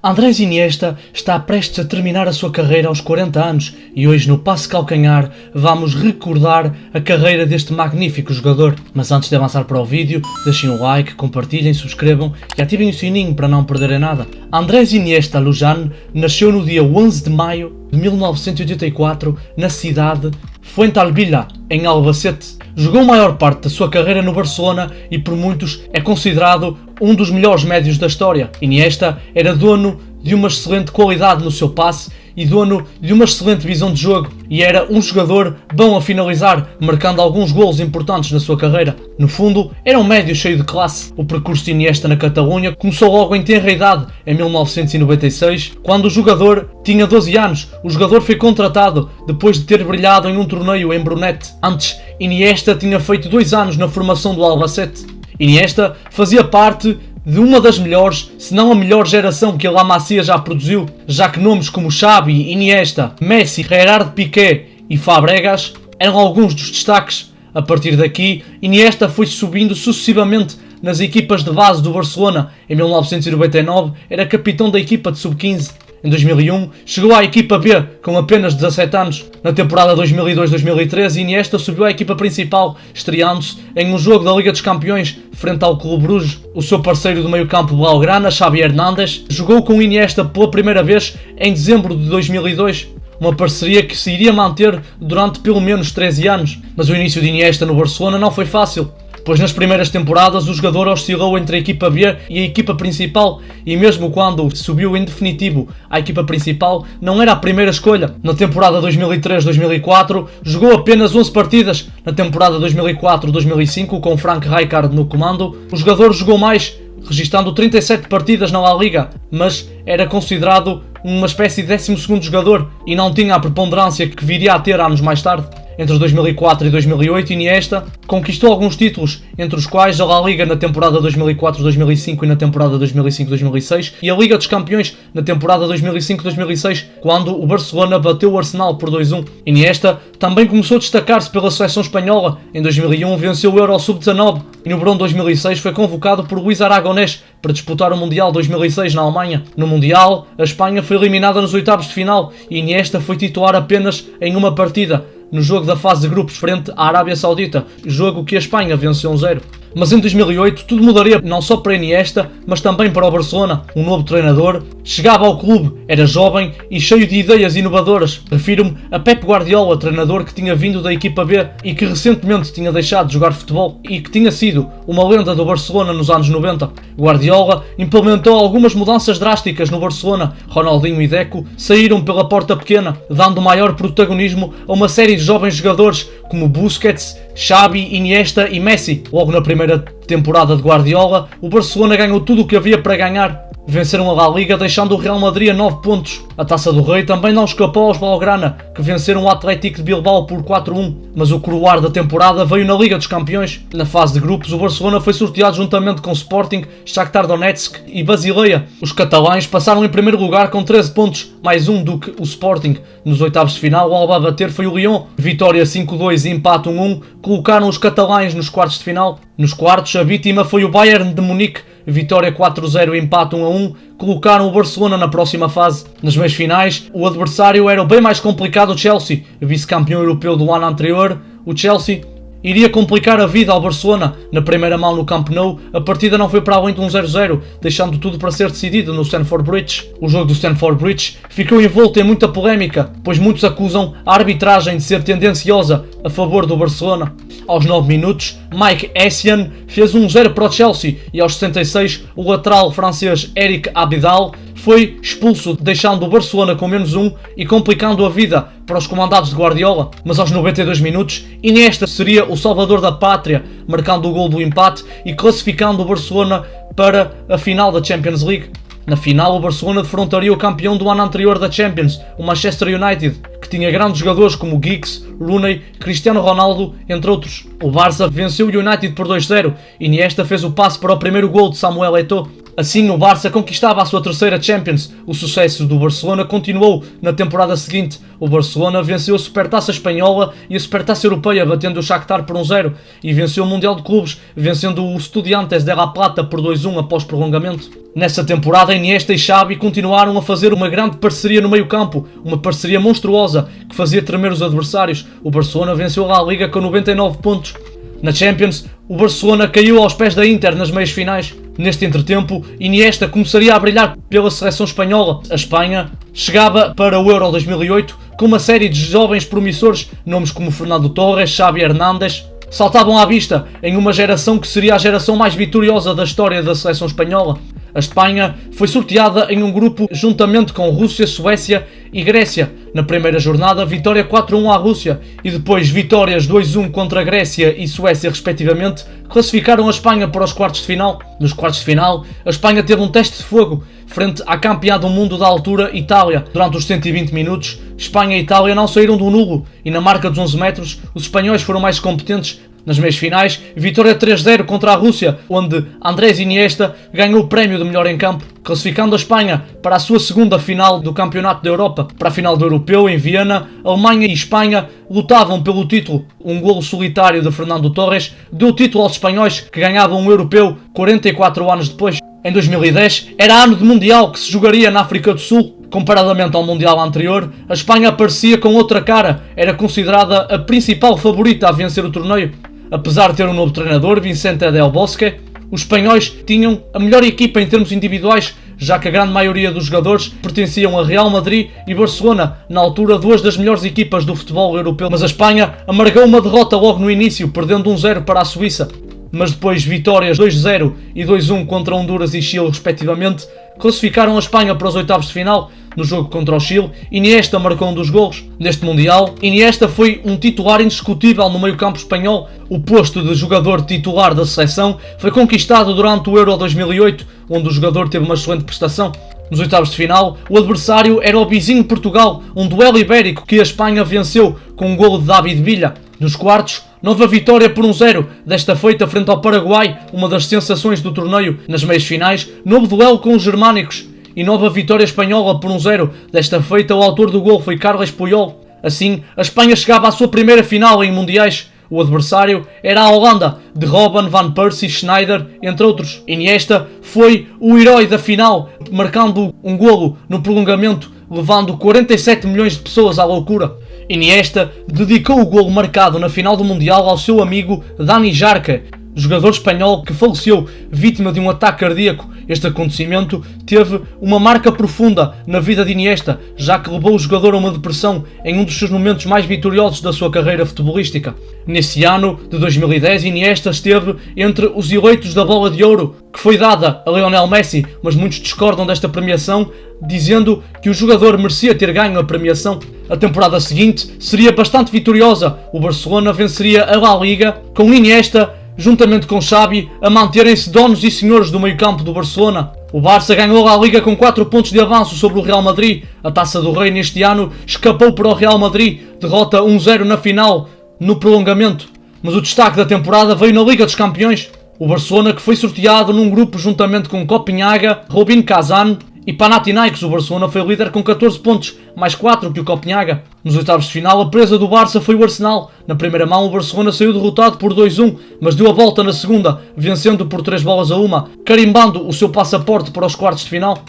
Andrés Iniesta está prestes a terminar a sua carreira aos 40 anos e hoje no Passe Calcanhar vamos recordar a carreira deste magnífico jogador. Mas antes de avançar para o vídeo, deixem um like, compartilhem, subscrevam e ativem o sininho para não perderem nada. Andrés Iniesta Luján nasceu no dia 11 de maio de 1984 na cidade Fuensalvilla, em Albacete. Jogou a maior parte da sua carreira no Barcelona e por muitos é considerado um dos melhores médios da história. Iniesta era dono de uma excelente qualidade no seu passe e dono de uma excelente visão de jogo e era um jogador bom a finalizar, marcando alguns golos importantes na sua carreira. No fundo, era um médio cheio de classe. O percurso de Iniesta na Catalunha começou logo em tenra idade, em 1996, quando o jogador tinha 12 anos. O jogador foi contratado depois de ter brilhado em um torneio em Brunete. Antes, Iniesta tinha feito 2 anos na formação do Albacete. Iniesta fazia parte de uma das melhores, se não a melhor geração que a La Masia já produziu, já que nomes como Xavi, Iniesta, Messi, Gerard Piqué e Fabregas eram alguns dos destaques. A partir daqui, Iniesta foi subindo sucessivamente nas equipas de base do Barcelona. Em 1999 era capitão da equipa de sub-15. Em 2001 chegou à equipa B com apenas 17 anos. Na temporada 2002-2003 Iniesta subiu à equipa principal, estreando-se em um jogo da Liga dos Campeões frente ao Clube Bruges. O seu parceiro do meio-campo blaugrana, Xavi Hernández, jogou com Iniesta pela primeira vez em dezembro de 2002. Uma parceria que se iria manter durante pelo menos 13 anos. Mas o início de Iniesta no Barcelona não foi fácil, pois nas primeiras temporadas o jogador oscilou entre a equipa B e a equipa principal e mesmo quando subiu em definitivo à equipa principal não era a primeira escolha. Na temporada 2003-2004 jogou apenas 11 partidas. Na temporada 2004-2005 com Frank Rijkaard no comando o jogador jogou mais, registando 37 partidas na La Liga, mas era considerado uma espécie de 12º jogador e não tinha a preponderância que viria a ter anos mais tarde. Entre 2004 e 2008, Iniesta conquistou alguns títulos, entre os quais a La Liga na temporada 2004-2005 e na temporada 2005-2006 e a Liga dos Campeões na temporada 2005-2006, quando o Barcelona bateu o Arsenal por 2-1. Iniesta também começou a destacar-se pela seleção espanhola. Em 2001 venceu o Euro Sub-19 e no verão de 2006 foi convocado por Luis Aragonés para disputar o Mundial 2006 na Alemanha. No Mundial, a Espanha foi eliminada nos oitavos de final e Iniesta foi titular apenas em uma partida, no jogo da fase de grupos frente à Arábia Saudita, jogo que a Espanha venceu 1-0. Mas em 2008 tudo mudaria não só para Iniesta, mas também para o Barcelona. Um novo treinador chegava ao clube, era jovem e cheio de ideias inovadoras. Refiro-me a Pep Guardiola, treinador que tinha vindo da equipa B e que recentemente tinha deixado de jogar futebol e que tinha sido uma lenda do Barcelona nos anos 90. Guardiola implementou algumas mudanças drásticas no Barcelona. Ronaldinho e Deco saíram pela porta pequena, dando maior protagonismo a uma série de jovens jogadores como Busquets, Xavi, Iniesta e Messi. Logo na primeira temporada de Guardiola, o Barcelona ganhou tudo o que havia para ganhar. Venceram a La Liga, deixando o Real Madrid a 9 pontos. A Taça do Rei também não escapou aos blaugrana, que venceram o Athletic de Bilbao por 4-1. Mas o coroar da temporada veio na Liga dos Campeões. Na fase de grupos, o Barcelona foi sorteado juntamente com Sporting, Shakhtar Donetsk e Basileia. Os catalães passaram em primeiro lugar com 13 pontos, mais um do que o Sporting. Nos oitavos de final, o Alba a bater foi o Lyon. Vitória 5-2 e empate 1-1 colocaram os catalães nos quartos de final. Nos quartos, a vítima foi o Bayern de Munique. Vitória 4-0 e empate 1-1 colocaram o Barcelona na próxima fase. Nas meias finais, o adversário era o bem mais complicado Chelsea, vice-campeão europeu do ano anterior. O Chelsea iria complicar a vida ao Barcelona. Na primeira mão no Camp Nou, a partida não foi para além de 0-0, deixando tudo para ser decidido no Stamford Bridge. O jogo do Stamford Bridge ficou envolto em muita polémica, pois muitos acusam a arbitragem de ser tendenciosa a favor do Barcelona. Aos 9 minutos, Mike Essien fez 1-0 para o Chelsea e aos 66 o lateral francês Eric Abidal foi expulso, deixando o Barcelona com -1 e complicando a vida para os comandados de Guardiola. Mas aos 92 minutos, Iniesta seria o salvador da pátria, marcando o gol do empate e classificando o Barcelona para a final da Champions League. Na final, o Barcelona defrontaria o campeão do ano anterior da Champions, o Manchester United, que tinha grandes jogadores como Giggs, Rooney, Cristiano Ronaldo, entre outros. O Barça venceu o United por 2-0 e Iniesta fez o passe para o primeiro gol de Samuel Eto'o. Assim, o Barça conquistava a sua terceira Champions. O sucesso do Barcelona continuou na temporada seguinte. O Barcelona venceu a Supertaça Espanhola e a Supertaça Europeia, batendo o Shakhtar por 1-0, e venceu o Mundial de Clubes, vencendo o Estudiantes de La Plata por 2-1 após prolongamento. Nessa temporada, Iniesta e Xavi continuaram a fazer uma grande parceria no meio-campo, uma parceria monstruosa que fazia tremer os adversários. O Barcelona venceu a La Liga com 99 pontos. Na Champions, o Barcelona caiu aos pés da Inter nas meias finais. Neste entretempo, Iniesta começaria a brilhar pela seleção espanhola. A Espanha chegava para o Euro 2008 com uma série de jovens promissores, nomes como Fernando Torres, Xavi Hernández, saltavam à vista em uma geração que seria a geração mais vitoriosa da história da seleção espanhola. A Espanha foi sorteada em um grupo juntamente com Rússia, Suécia e Grécia. Na primeira jornada, vitória 4-1 à Rússia e depois vitórias 2-1 contra a Grécia e Suécia respectivamente, classificaram a Espanha para os quartos de final. Nos quartos de final, a Espanha teve um teste de fogo frente à campeã do mundo da altura, Itália. Durante os 120 minutos, Espanha e Itália não saíram do nulo e na marca dos 11 metros, os espanhóis foram mais competentes. Nas meias finais, vitória 3-0 contra a Rússia, onde Andrés Iniesta ganhou o prémio de melhor em campo, classificando a Espanha para a sua segunda final do Campeonato da Europa. Para a final do Europeu, em Viena, Alemanha e Espanha lutavam pelo título. Um golo solitário de Fernando Torres deu o título aos espanhóis, que ganhavam um Europeu 44 anos depois. Em 2010, era ano de Mundial que se jogaria na África do Sul. Comparadamente ao Mundial anterior, a Espanha aparecia com outra cara, era considerada a principal favorita a vencer o torneio. Apesar de ter um novo treinador, Vicente Del Bosque, os espanhóis tinham a melhor equipa em termos individuais, já que a grande maioria dos jogadores pertenciam a Real Madrid e Barcelona, na altura duas das melhores equipas do futebol europeu. Mas a Espanha amargou uma derrota logo no início, perdendo 1-0 para a Suíça. Mas depois vitórias 2-0 e 2-1 contra Honduras e Chile respectivamente, classificaram a Espanha para os oitavos de final. No jogo contra o Chile, Iniesta marcou um dos golos. Neste Mundial, Iniesta foi um titular indiscutível no meio-campo espanhol. O posto de jogador titular da seleção foi conquistado durante o Euro 2008, onde o jogador teve uma excelente prestação. Nos oitavos de final, o adversário era o vizinho Portugal, um duelo ibérico que a Espanha venceu com um golo de David Villa. Nos quartos, nova vitória por 1-0, desta feita frente ao Paraguai, uma das sensações do torneio. Nas meias finais, novo duelo com os germânicos e nova vitória espanhola por 1-0, desta feita o autor do gol foi Carles Puyol. Assim, a Espanha chegava à sua primeira final em mundiais. O adversário era a Holanda, de Robben, Van Persie, Schneider, entre outros. Iniesta foi o herói da final, marcando um golo no prolongamento, levando 47 milhões de pessoas à loucura. Iniesta dedicou o golo marcado na final do Mundial ao seu amigo Dani Jarque, jogador espanhol que faleceu vítima de um ataque cardíaco. Este acontecimento teve uma marca profunda na vida de Iniesta, já que levou o jogador a uma depressão em um dos seus momentos mais vitoriosos da sua carreira futebolística. Nesse ano de 2010, Iniesta esteve entre os eleitos da Bola de Ouro, que foi dada a Lionel Messi, mas muitos discordam desta premiação, dizendo que o jogador merecia ter ganho a premiação. A temporada seguinte seria bastante vitoriosa. O Barcelona venceria a La Liga, com Iniesta juntamente com Xavi, a manterem-se donos e senhores do meio-campo do Barcelona. O Barça ganhou a Liga com 4 pontos de avanço sobre o Real Madrid. A Taça do Rei neste ano escapou para o Real Madrid, derrota 1-0 na final, no prolongamento. Mas o destaque da temporada veio na Liga dos Campeões. O Barcelona, que foi sorteado num grupo juntamente com Copenhaga, Rubin Kazan e Panathinaikos. O Barcelona foi líder com 14 pontos, mais 4 que o Copenhaga. Nos oitavos de final, a presa do Barça foi o Arsenal. Na primeira mão, o Barcelona saiu derrotado por 2-1, mas deu a volta na segunda, vencendo por 3-1, carimbando o seu passaporte para os quartos de final.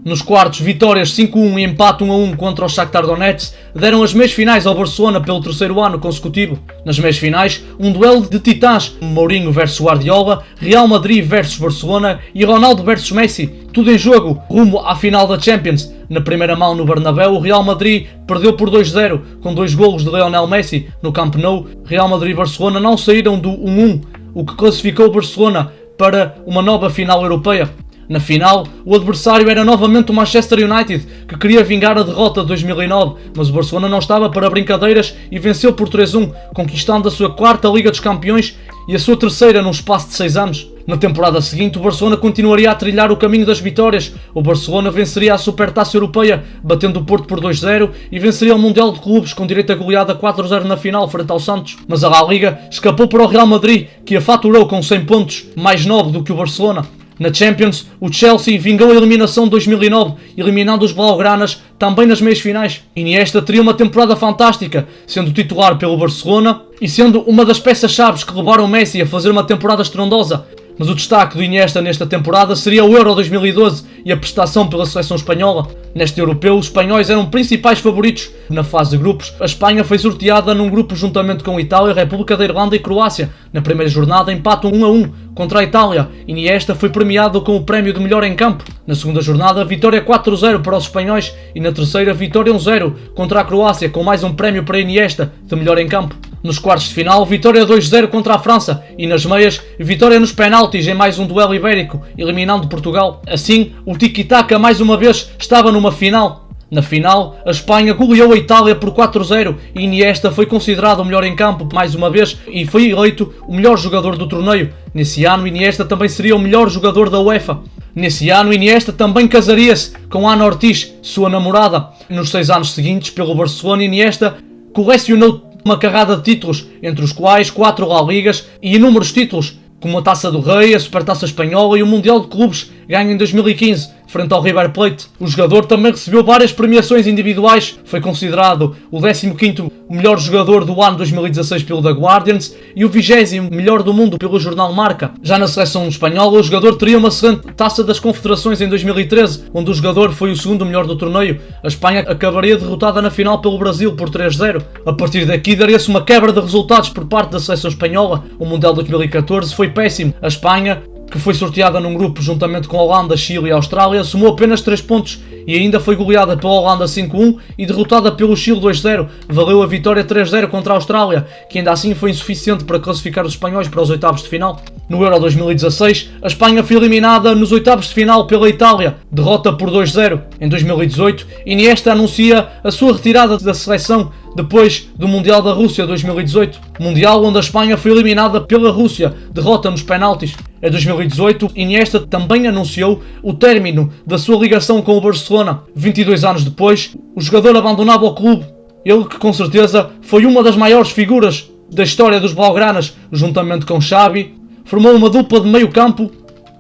Nos quartos, vitórias 5-1 e empate 1-1 contra o Shakhtar Donetsk deram as meias finais ao Barcelona pelo terceiro ano consecutivo. Nas meias finais, um duelo de titãs, Mourinho versus Guardiola, Real Madrid versus Barcelona e Ronaldo versus Messi, tudo em jogo, rumo à final da Champions. Na primeira mão no Bernabéu, o Real Madrid perdeu por 2-0, com 2 golos de Lionel Messi. No Camp Nou, Real Madrid e Barcelona não saíram do 1-1, o que classificou o Barcelona para uma nova final europeia. Na final, o adversário era novamente o Manchester United, que queria vingar a derrota de 2009, mas o Barcelona não estava para brincadeiras e venceu por 3-1, conquistando a sua quarta Liga dos Campeões e a sua terceira num espaço de 6 anos. Na temporada seguinte, o Barcelona continuaria a trilhar o caminho das vitórias. O Barcelona venceria a Supertaça Europeia, batendo o Porto por 2-0, e venceria o Mundial de Clubes, com direito a goleada 4-0 na final, frente ao Santos. Mas a La Liga escapou para o Real Madrid, que a faturou com 100 pontos, mais 9 do que o Barcelona. Na Champions, o Chelsea vingou a eliminação de 2009, eliminando os blaugranas também nas meias finais. Iniesta teria uma temporada fantástica, sendo titular pelo Barcelona e sendo uma das peças-chave que levaram Messi a fazer uma temporada estrondosa. Mas o destaque do Iniesta nesta temporada seria o Euro 2012 e a prestação pela seleção espanhola. Neste europeu, os espanhóis eram principais favoritos. Na fase de grupos, a Espanha foi sorteada num grupo juntamente com Itália, República da Irlanda e Croácia. Na primeira jornada, empatam 1-1 contra a Itália. Iniesta foi premiado com o prémio de melhor em campo. Na segunda jornada, vitória 4-0 para os espanhóis e na terceira, vitória 1-0 contra a Croácia, com mais um prémio para Iniesta de melhor em campo. Nos quartos de final, vitória 2-0 contra a França e nas meias, vitória nos penaltis em mais um duelo ibérico, eliminando Portugal. Assim, o tiki-taka mais uma vez estava numa final. Na final, a Espanha goleou a Itália por 4-0 e Iniesta foi considerado o melhor em campo mais uma vez e foi eleito o melhor jogador do torneio. Nesse ano, Iniesta também seria o melhor jogador da UEFA. Nesse ano, Iniesta também casaria-se com Ana Ortiz, sua namorada. Nos 6 anos seguintes, pelo Barcelona, Iniesta colecionou uma carrada de títulos, entre os quais 4 La Ligas e inúmeros títulos, como a Taça do Rei, a Supertaça Espanhola e o Mundial de Clubes, ganho em 2015, frente ao River Plate. O jogador também recebeu várias premiações individuais, foi considerado o 15º melhor jogador do ano 2016 pelo The Guardian e o 20º melhor do mundo pelo jornal Marca. Já na seleção espanhola, o jogador teria uma excelente Taça das Confederações em 2013, onde o jogador foi o segundo melhor do torneio. A Espanha acabaria derrotada na final pelo Brasil por 3-0. A partir daqui daria-se uma quebra de resultados por parte da seleção espanhola. O Mundial 2014 foi péssimo. A Espanha, que foi sorteada num grupo juntamente com a Holanda, Chile e a Austrália, somou apenas 3 pontos e ainda foi goleada pela Holanda 5-1 e derrotada pelo Chile 2-0. Valeu a vitória 3-0 contra a Austrália, que ainda assim foi insuficiente para classificar os espanhóis para os oitavos de final. No Euro 2016, a Espanha foi eliminada nos oitavos de final pela Itália, derrota por 2-0. Em 2018, Iniesta anuncia a sua retirada da seleção depois do Mundial da Rússia 2018, Mundial onde a Espanha foi eliminada pela Rússia, derrota nos penaltis. Em 2018, Iniesta também anunciou o término da sua ligação com o Barcelona. 22 anos depois, o jogador abandonava o clube. Ele que com certeza foi uma das maiores figuras da história dos blaugranas, juntamente com Xavi, formou uma dupla de meio campo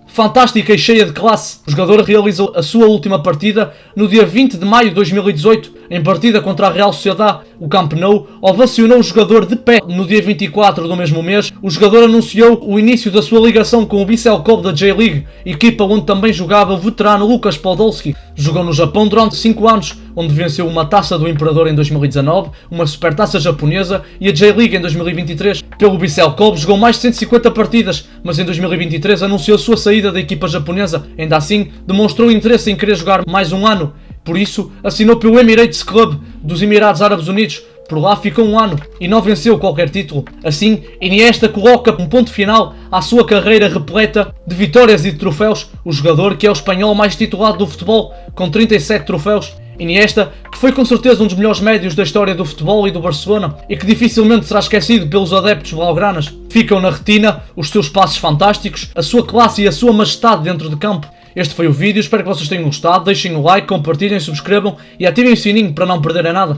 fantástica e cheia de classe. O jogador realizou a sua última partida no dia 20 de maio de 2018, em partida contra a Real Sociedade. O Camp Nou ovacionou o jogador de pé. No dia 24 do mesmo mês, o jogador anunciou o início da sua ligação com o Vissel Kobe da J-League, equipa onde também jogava o veterano Lukas Podolski. Jogou no Japão durante 5 anos, onde venceu uma Taça do Imperador em 2019, uma Supertaça japonesa e a J-League em 2023. Pelo Vissel Kobe jogou mais de 150 partidas, mas em 2023 anunciou sua saída da equipa japonesa. Ainda assim, demonstrou interesse em querer jogar mais um ano. Por isso, assinou pelo Emirates Club dos Emirados Árabes Unidos. Por lá ficou um ano e não venceu qualquer título. Assim, Iniesta coloca um ponto final à sua carreira repleta de vitórias e de troféus. O jogador que é o espanhol mais titulado do futebol, com 37 troféus. Iniesta, que foi com certeza um dos melhores médios da história do futebol e do Barcelona e que dificilmente será esquecido pelos adeptos blaugranas. Ficam na retina os seus passos fantásticos, a sua classe e a sua majestade dentro de campo. Este foi o vídeo, espero que vocês tenham gostado, deixem o like, compartilhem, subscrevam e ativem o sininho para não perderem nada.